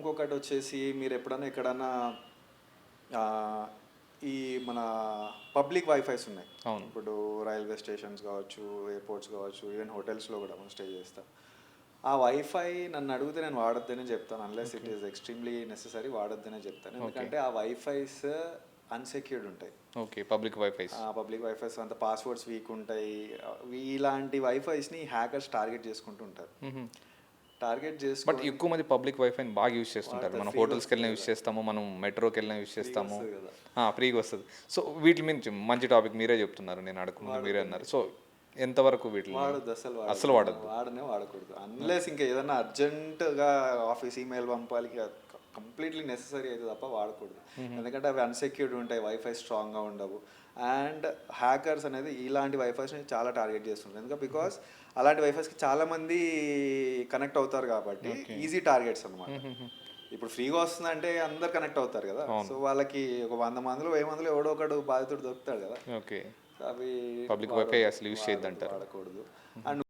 ఇంకొకటి వచ్చేసి మీరు ఎప్పుడన్నా ఎక్కడన్నా ఆ, ఈ మన పబ్లిక్ వైఫైస్ ఉన్నాయి. అవును. ఇప్పుడు రైల్వే స్టేషన్స్ కావచ్చు, ఎయిర్పోర్ట్స్ కావచ్చు, ఈవెన్ హోటల్స్లో కూడా మనం స్టే చేస్తాం. ఆ వైఫై నన్ను అడిగితే నేను వాడొద్దనే చెప్తాను, unless it is extremely necessary వాడొద్దనే చెప్తాను. ఎందుకంటే ఆ వైఫైస్ అన్సెక్యూర్డ్ ఉంటాయి. Okay. Public wifis. Public wifis అంత పాస్వర్డ్స్ వీక్ ఉంటాయి. ఇలాంటి వైఫైస్ని హ్యాకర్స్ టార్గెట్ చేసుకుంటూ ఉంటారు. టార్గెట్ బట్ చేసుకొని ఎక్కువ మంది పబ్లిక్ వైఫైని బాగా యూస్ చేస్తుంటారు. వాడతారు. మనం ఫ్రీగా హోటల్స్కి వెళ్ళినా వస్తుంది యూస్ కదా, చేస్తాము, మనం మెట్రోకి వెళ్ళినా యూస్ ఫ్రీగా చేస్తాము. వస్తుంది కదా, ఫ్రీగా వస్తుంది. సో వీటి మీద మంచి టాపిక్ మీరే చెప్తున్నారు, నేను అడగకముందు మీరే వాడొద్దండి. అన్నారు. సో ఎంతవరకు వీటిని వాడొద్దు, అసలు అస్సలు వాడద్దు. వాడకూడదు. అన్లెస్ ఇంకా ఏదైనా అర్జెంటుగా ఆఫీస్ ఈమెయిల్ పంపాలి, కంప్లీట్లీ నెససరీ అయితే తప్ప వాడకూడదు. ఎందుకంటే అవి అన్సెక్యూర్డ్ ఉంటాయి, వైఫై స్ట్రాంగ్గా ఉండవు. అండ్ హ్యాకర్స్ అనేది ఇలాంటి వైఫైస్ని చాలా టార్గెట్ చేస్తుంటారు. ఎందుకంటే బికాస్ అలాంటి వైఫైస్కి చాలామంది కనెక్ట్ అవుతారు కాబట్టి ఈజీ టార్గెట్స్ అనమాట. ఇప్పుడు ఫ్రీగా వస్తుందంటే అందరు కనెక్ట్ అవుతారు కదా. సో వాళ్ళకి ఒక 100 మందిలో 1000 మందిలో ఎవడో ఒకడు బాధితుడు దొరుకుతాడు కదా. ఓకే. అవి పబ్లిక్ వైఫై అసలు యూస్ చేయొద్దు అంటారు. వాడకూడదు. అండ్